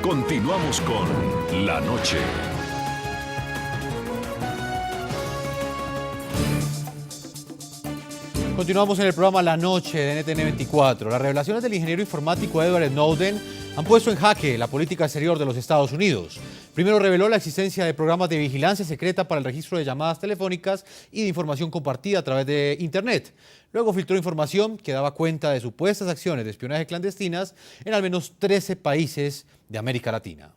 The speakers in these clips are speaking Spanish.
Continuamos con La Noche. Continuamos en el programa La Noche de NTN 24. Las revelaciones del ingeniero informático Edward Snowden han puesto en jaque la política exterior de los Estados Unidos. Primero reveló la existencia de programas de vigilancia secreta para el registro de llamadas telefónicas y de información compartida a través de Internet. Luego filtró información que daba cuenta de supuestas acciones de espionaje clandestinas en al menos 13 países de América Latina.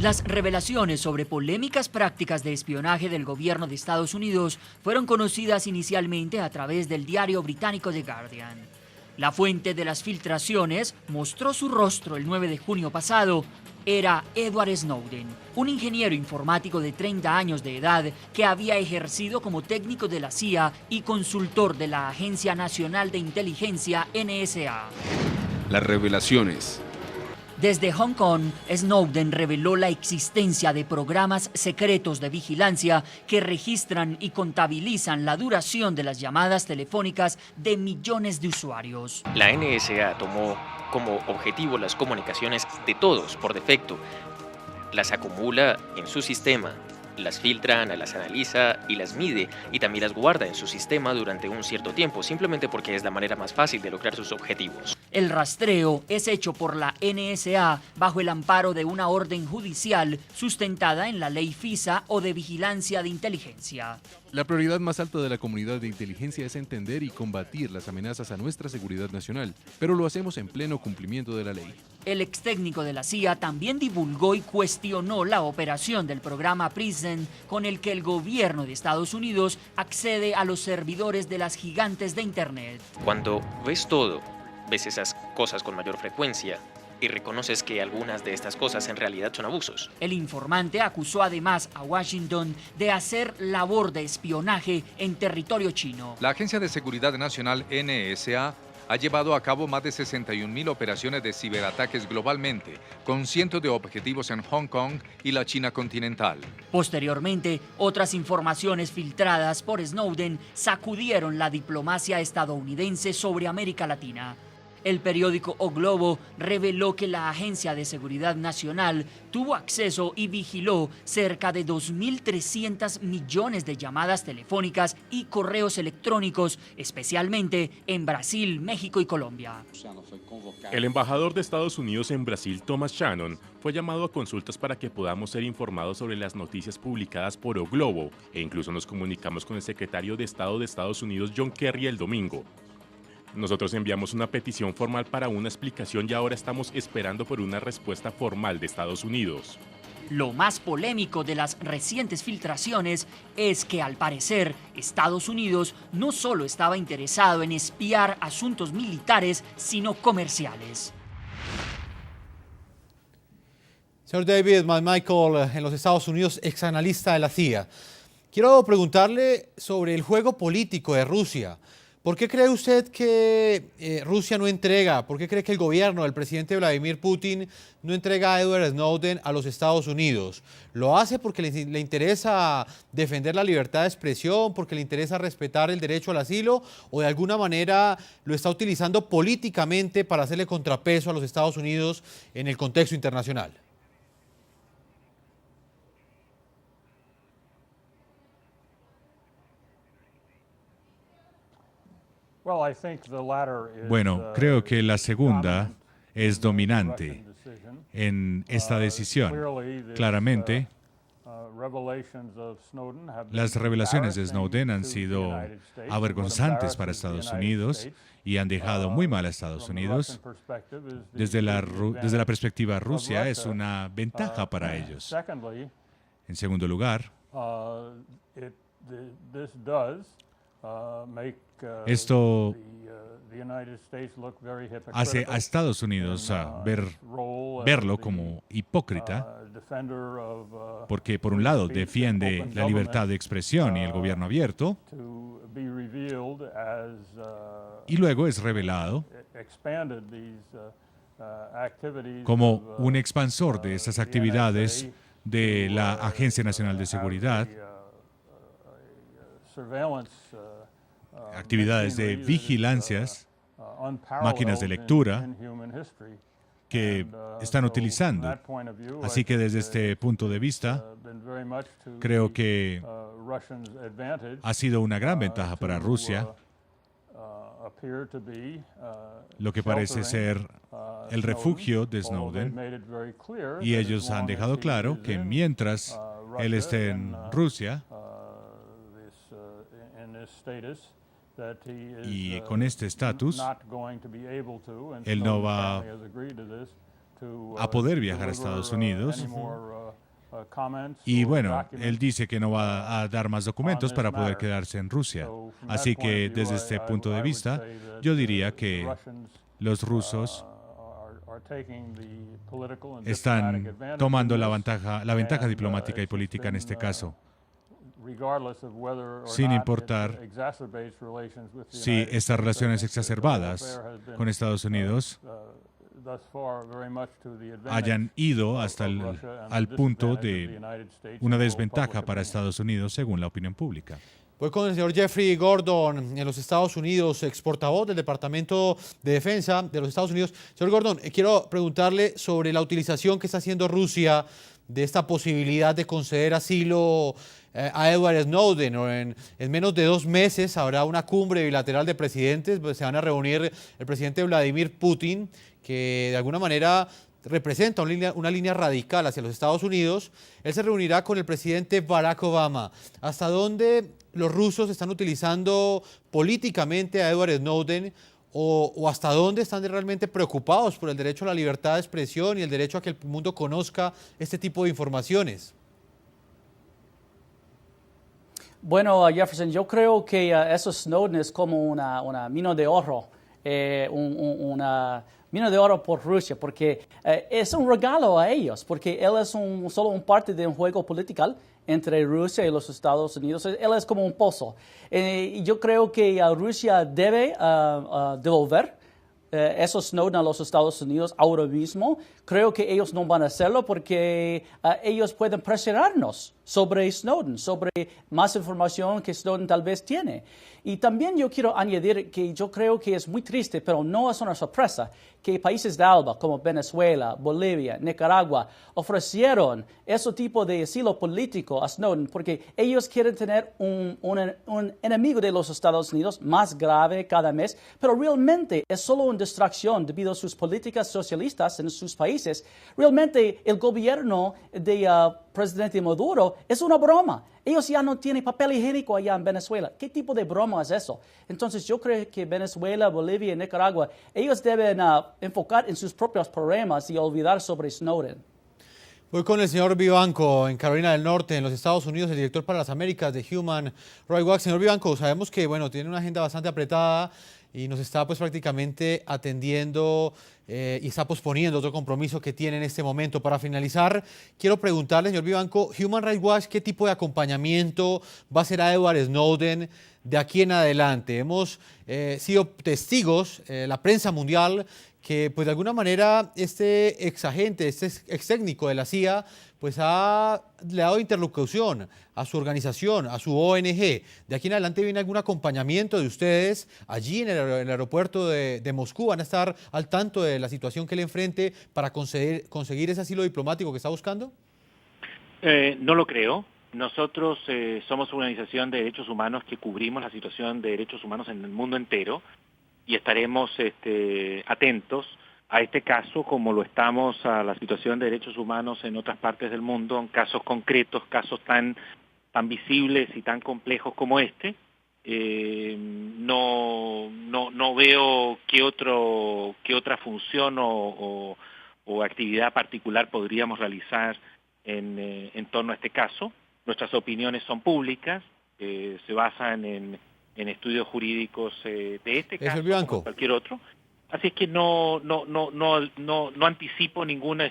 Las revelaciones sobre polémicas prácticas de espionaje del gobierno de Estados Unidos fueron conocidas inicialmente a través del diario británico The Guardian. La fuente de las filtraciones mostró su rostro el 9 de junio pasado. Era Edward Snowden, un ingeniero informático de 30 años de edad que había ejercido como técnico de la CIA y consultor de la Agencia Nacional de Inteligencia NSA. Las revelaciones. Desde Hong Kong, Snowden reveló la existencia de programas secretos de vigilancia que registran y contabilizan la duración de las llamadas telefónicas de millones de usuarios. La NSA tomó como objetivo las comunicaciones de todos por defecto. Las acumula en su sistema, las filtra, las analiza y las mide, y también las guarda en su sistema durante un cierto tiempo, simplemente porque es la manera más fácil de lograr sus objetivos. El rastreo es hecho por la NSA bajo el amparo de una orden judicial sustentada en la ley FISA o de vigilancia de inteligencia. La prioridad más alta de la comunidad de inteligencia es entender y combatir las amenazas a nuestra seguridad nacional, pero lo hacemos en pleno cumplimiento de la ley. El ex técnico de la CIA también divulgó y cuestionó la operación del programa PRISM, con el que el gobierno de Estados Unidos accede a los servidores de las gigantes de Internet. Cuando ves todo, ves esas cosas con mayor frecuencia y reconoces que algunas de estas cosas en realidad son abusos. El informante acusó además a Washington de hacer labor de espionaje en territorio chino. La Agencia de Seguridad Nacional NSA ha llevado a cabo más de 61.000 operaciones de ciberataques globalmente, con cientos de objetivos en Hong Kong y la China continental. Posteriormente, otras informaciones filtradas por Snowden sacudieron la diplomacia estadounidense sobre América Latina. El periódico O Globo reveló que la Agencia de Seguridad Nacional tuvo acceso y vigiló cerca de 2.300 millones de llamadas telefónicas y correos electrónicos, especialmente en Brasil, México y Colombia. El embajador de Estados Unidos en Brasil, Thomas Shannon, fue llamado a consultas para que podamos ser informados sobre las noticias publicadas por O Globo, e incluso nos comunicamos con el secretario de Estado de Estados Unidos, John Kerry, el domingo. Nosotros enviamos una petición formal para una explicación y ahora estamos esperando por una respuesta formal de Estados Unidos. Lo más polémico de las recientes filtraciones es que, al parecer, Estados Unidos no solo estaba interesado en espiar asuntos militares, sino comerciales. Señor David McMichael, en los Estados Unidos, exanalista de la CIA. Quiero preguntarle sobre el juego político de Rusia. ¿Por qué cree usted que Rusia no entrega? ¿Por qué cree que el gobierno del presidente Vladimir Putin no entrega a Edward Snowden a los Estados Unidos? ¿Lo hace porque le interesa defender la libertad de expresión, porque le interesa respetar el derecho al asilo, o de alguna manera lo está utilizando políticamente para hacerle contrapeso a los Estados Unidos en el contexto internacional? Bueno, creo que la segunda es dominante en esta decisión. Claramente, las revelaciones de Snowden han sido avergonzantes para Estados Unidos y han dejado muy mal a Estados Unidos. Desde la perspectiva Rusia, es una ventaja para ellos. En segundo lugar, esto hace a Estados Unidos verlo como hipócrita, porque por un lado defiende la libertad de expresión y el gobierno abierto, y luego es revelado como un expansor de esas actividades de la Agencia Nacional de Seguridad, actividades de vigilancias, máquinas de lectura, que están utilizando. Así que desde este punto de vista, creo que ha sido una gran ventaja para Rusia lo que parece ser el refugio de Snowden, y ellos han dejado claro que mientras él esté en Rusia y con este estatus, él no va a poder viajar a Estados Unidos. Y bueno, él dice que no va a dar más documentos para poder quedarse en Rusia. Así que desde este punto de vista, yo diría que los rusos están tomando la ventaja diplomática y política en este caso, sin importar si estas relaciones exacerbadas con Estados Unidos hayan ido hasta al punto de una desventaja para Estados Unidos, según la opinión pública. Voy con el señor Jeffrey Gordon, en los Estados Unidos, ex portavoz del Departamento de Defensa de los Estados Unidos. Señor Gordon, quiero preguntarle sobre la utilización que está haciendo Rusia de esta posibilidad de conceder asilo a Edward Snowden. En menos de 2 meses habrá una cumbre bilateral de presidentes, pues se van a reunir el presidente Vladimir Putin, que de alguna manera representa una línea radical hacia los Estados Unidos. Él se reunirá con el presidente Barack Obama. ¿Hasta dónde los rusos están utilizando políticamente a Edward Snowden o hasta dónde están realmente preocupados por el derecho a la libertad de expresión y el derecho a que el mundo conozca este tipo de informaciones? Bueno, Jefferson, yo creo que eso Snowden es como una mina de oro, una mina de oro por Rusia, porque es un regalo a ellos, porque él es solo un parte de un juego político entre Rusia y los Estados Unidos. Él es como un pozo. Yo creo que Rusia debe devolver esos Snowden a los Estados Unidos ahora mismo. Creo que ellos no van a hacerlo porque ellos pueden presionarnos sobre Snowden, sobre más información que Snowden tal vez tiene. Y también yo quiero añadir que yo creo que es muy triste, pero no es una sorpresa, que países de ALBA como Venezuela, Bolivia, Nicaragua ofrecieron ese tipo de asilo político a Snowden porque ellos quieren tener un enemigo de los Estados Unidos más grave cada mes, pero realmente es solo una distracción debido a sus políticas socialistas en sus países. Realmente el gobierno de presidente Maduro es una broma. Ellos ya no tienen papel higiénico allá en Venezuela. ¿Qué tipo de broma es eso? Entonces yo creo que Venezuela, Bolivia y Nicaragua, ellos deben enfocar en sus propios problemas y olvidar sobre Snowden. Voy con el señor Vivanco, en Carolina del Norte, en los Estados Unidos, el director para las Américas de Human Rights Watch. Señor Vivanco, sabemos que tiene una agenda bastante apretada y nos está prácticamente atendiendo y está posponiendo otro compromiso que tiene en este momento. Para finalizar, quiero preguntarle, señor Vivanco, Human Rights Watch, ¿qué tipo de acompañamiento va a hacer a Edward Snowden de aquí en adelante? Hemos sido testigos, la prensa mundial, que de alguna manera este ex agente, este ex técnico de la CIA, le ha dado interlocución a su organización, a su ONG. ¿De aquí en adelante viene algún acompañamiento de ustedes allí en el aeropuerto de Moscú? ¿Van a estar al tanto de la situación que le enfrente para conseguir ese asilo diplomático que está buscando? No lo creo. Nosotros somos una organización de derechos humanos que cubrimos la situación de derechos humanos en el mundo entero y estaremos atentos a este caso como lo estamos a la situación de derechos humanos en otras partes del mundo, en casos concretos, casos tan visibles y tan complejos como este. No veo qué otra función o actividad particular podríamos realizar en torno a este caso. Nuestras opiniones son públicas, se basan en estudios jurídicos de este caso como cualquier otro. Así es que no anticipo ninguna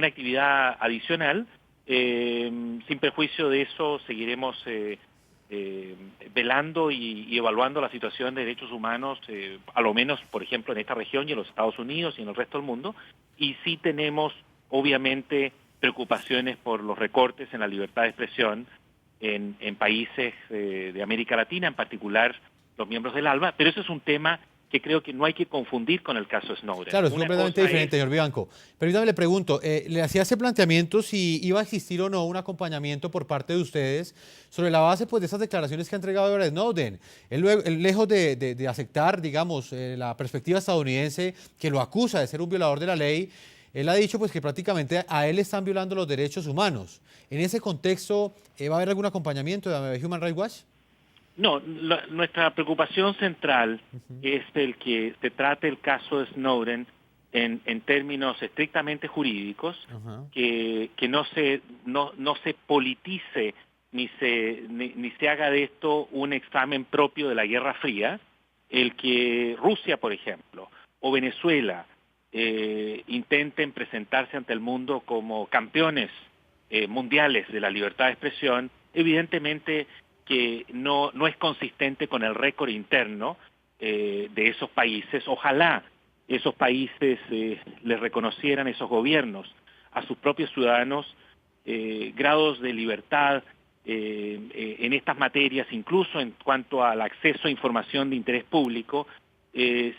actividad adicional. Sin perjuicio de eso, seguiremos velando y evaluando la situación de derechos humanos, a lo menos, por ejemplo, en esta región y en los Estados Unidos y en el resto del mundo. Y sí tenemos, obviamente, preocupaciones por los recortes en la libertad de expresión en países de América Latina, en particular los miembros del ALBA, pero eso es un tema que creo que no hay que confundir con el caso Snowden. Claro, es Una completamente cosa diferente, señor Vivanco. Permítame le pregunto, le hacía ese planteamiento si iba a existir o no un acompañamiento por parte de ustedes sobre la base pues, de esas declaraciones que ha entregado Edward Snowden. Él lejos de aceptar, digamos, la perspectiva estadounidense que lo acusa de ser un violador de la ley, él ha dicho pues, que prácticamente a él le están violando los derechos humanos. En ese contexto, ¿va a haber algún acompañamiento de Human Rights Watch? No, nuestra preocupación central es el que se trate el caso de Snowden en términos estrictamente jurídicos, que no se politice ni se haga de esto un examen propio de la Guerra Fría, el que Rusia, por ejemplo, o Venezuela intenten presentarse ante el mundo como campeones mundiales de la libertad de expresión, evidentemente que no es consistente con el récord interno de esos países. Ojalá esos países les reconocieran, esos gobiernos, a sus propios ciudadanos grados de libertad en estas materias, incluso en cuanto al acceso a información de interés público,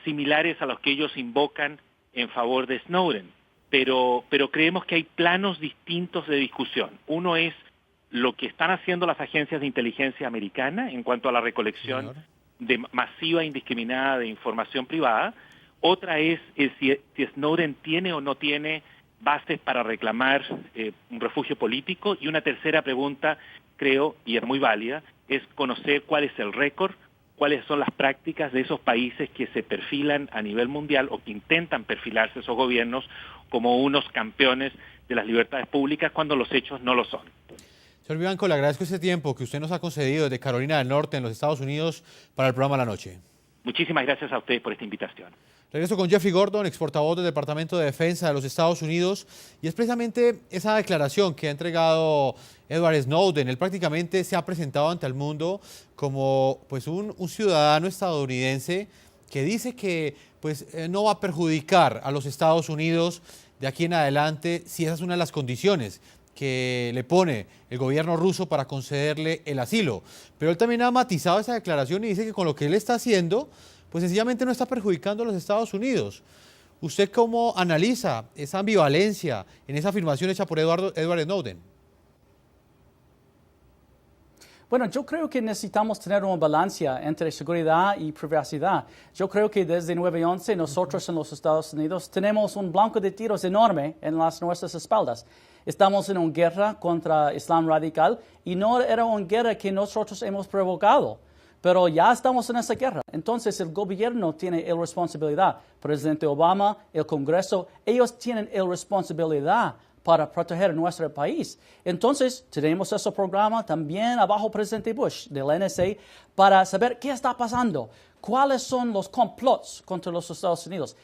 similares a los que ellos invocan en favor de Snowden. Pero creemos que hay planos distintos de discusión. Uno es lo que están haciendo las agencias de inteligencia americana en cuanto a la recolección masiva e indiscriminada de información privada. Otra es si Snowden tiene o no tiene bases para reclamar un refugio político. Y una tercera pregunta, creo, y es muy válida, es conocer cuál es el récord, cuáles son las prácticas de esos países que se perfilan a nivel mundial o que intentan perfilarse esos gobiernos como unos campeones de las libertades públicas cuando los hechos no lo son. Señor Vivanco, le agradezco este tiempo que usted nos ha concedido desde Carolina del Norte, en los Estados Unidos, para el programa La Noche. Muchísimas gracias a ustedes por esta invitación. Regreso con Jeffrey Gordon, ex portavoz del Departamento de Defensa de los Estados Unidos, y es precisamente esa declaración que ha entregado Edward Snowden. Él prácticamente se ha presentado ante el mundo como pues, un ciudadano estadounidense que dice que pues, no va a perjudicar a los Estados Unidos de aquí en adelante si esa es una de las condiciones que le pone el gobierno ruso para concederle el asilo. Pero él también ha matizado esa declaración y dice que con lo que él está haciendo, pues sencillamente no está perjudicando a los Estados Unidos. ¿Usted cómo analiza esa ambivalencia en esa afirmación hecha por Edward Snowden? Bueno, yo creo que necesitamos tener una balanza entre seguridad y privacidad. Yo creo que desde 9/11 nosotros en los Estados Unidos tenemos un blanco de tiros enorme en nuestras espaldas. Estamos en una guerra contra Islam radical y no era una guerra que nosotros hemos provocado. Pero ya estamos en esa guerra. Entonces el gobierno tiene la responsabilidad. Presidente Obama, el Congreso, ellos tienen la responsabilidad para proteger nuestro país. Entonces, tenemos ese programa también abajo presidente Bush del NSA para saber qué está pasando, cuáles son los complots contra los Estados Unidos.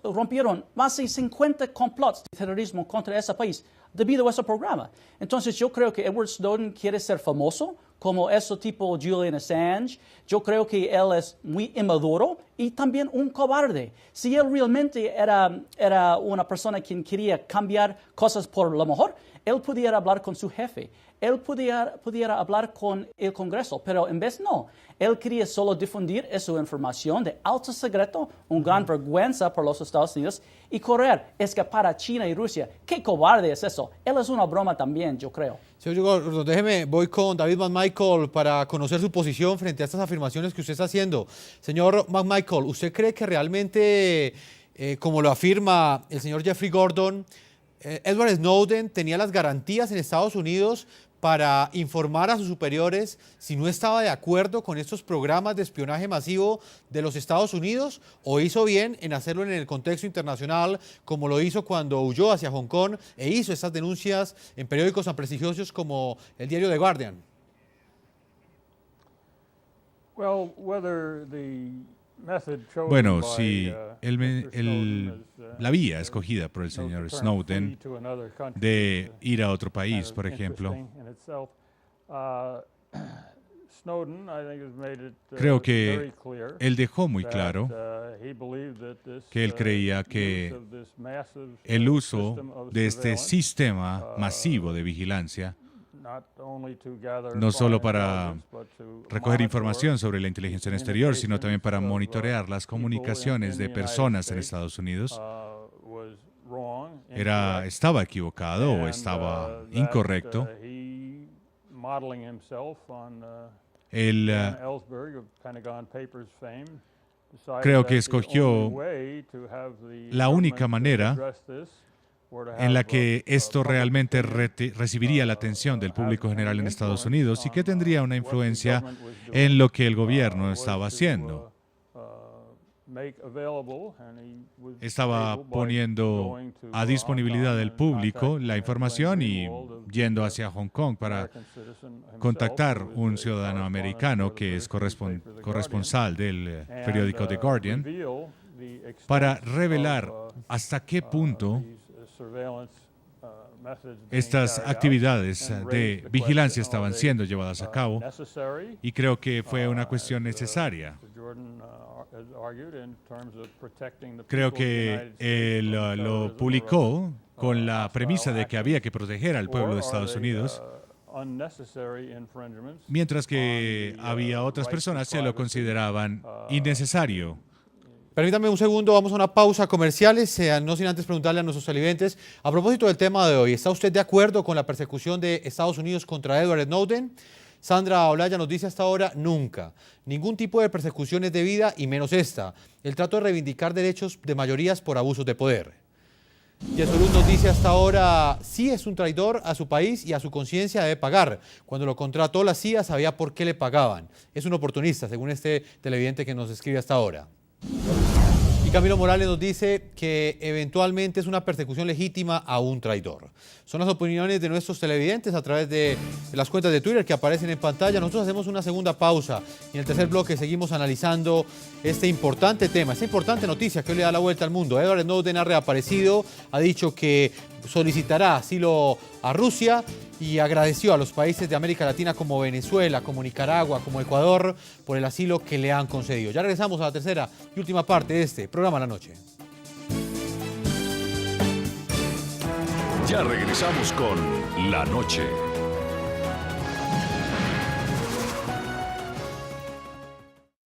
Rompieron más de 50 complots de terrorismo contra ese país debido a ese programa. Entonces, yo creo que Edward Snowden quiere ser famoso, como ese tipo Julian Assange. Yo creo que él es muy inmaduro y también un cobarde. Si él realmente era una persona quien quería cambiar cosas por lo mejor, él pudiera hablar con su jefe, él pudiera hablar con el Congreso, pero en vez no. Él quería solo difundir esa información de alto secreto, una gran vergüenza por los Estados Unidos, y correr, escapar a China y Rusia. ¡Qué cobarde es eso! Él es una broma también, yo creo. Señor Gordon, déjeme, voy con David McMichael para conocer su posición frente a estas afirmaciones que usted está haciendo. Señor McMichael, ¿usted cree que realmente, como lo afirma el señor Jeffrey Gordon, Edward Snowden tenía las garantías en Estados Unidos para informar a sus superiores si no estaba de acuerdo con estos programas de espionaje masivo de los Estados Unidos, o hizo bien en hacerlo en el contexto internacional, como lo hizo cuando huyó hacia Hong Kong e hizo esas denuncias en periódicos tan prestigiosos como el diario The Guardian? Bueno, si la vía escogida por el señor Snowden de ir a otro país, por ejemplo, creo que él dejó muy claro que él creía que el uso de este sistema masivo de vigilancia no solo para recoger información sobre la inteligencia exterior, sino también para monitorear las comunicaciones de personas en Estados Unidos, estaba equivocado o estaba incorrecto. Él creo que escogió la única manera en la que esto realmente recibiría la atención del público general en Estados Unidos y que tendría una influencia en lo que el gobierno estaba haciendo. Estaba poniendo a disponibilidad del público la información y yendo hacia Hong Kong para contactar un ciudadano americano que es corresponsal del periódico The Guardian para revelar hasta qué punto estas actividades de vigilancia estaban siendo llevadas a cabo, y creo que fue una cuestión necesaria. Creo que él lo publicó con la premisa de que había que proteger al pueblo de Estados Unidos, mientras que había otras personas que lo consideraban innecesario. Permítanme un segundo, vamos a una pausa comerciales, no sin antes preguntarle a nuestros televidentes, a propósito del tema de hoy, ¿está usted de acuerdo con la persecución de Estados Unidos contra Edward Snowden? Sandra Olaya nos dice hasta ahora, nunca. Ningún tipo de persecución es debida y menos esta. El trato de reivindicar derechos de mayorías por abusos de poder. Yesoluz nos dice hasta ahora, sí es un traidor a su país y a su conciencia debe pagar. Cuando lo contrató la CIA sabía por qué le pagaban. Es un oportunista, según este televidente que nos escribe hasta ahora. Y Camilo Morales nos dice que eventualmente es una persecución legítima a un traidor. Son las opiniones de nuestros televidentes a través de las cuentas de Twitter que aparecen en pantalla. Nosotros hacemos una segunda pausa y en el tercer bloque seguimos analizando este importante tema, esta importante noticia que hoy le da la vuelta al mundo. Edward Snowden ha reaparecido, ha dicho que solicitará asilo a Rusia y agradeció a los países de América Latina como Venezuela, como Nicaragua, como Ecuador por el asilo que le han concedido. Ya regresamos a la tercera y última parte de este programa La Noche. Ya regresamos con La Noche.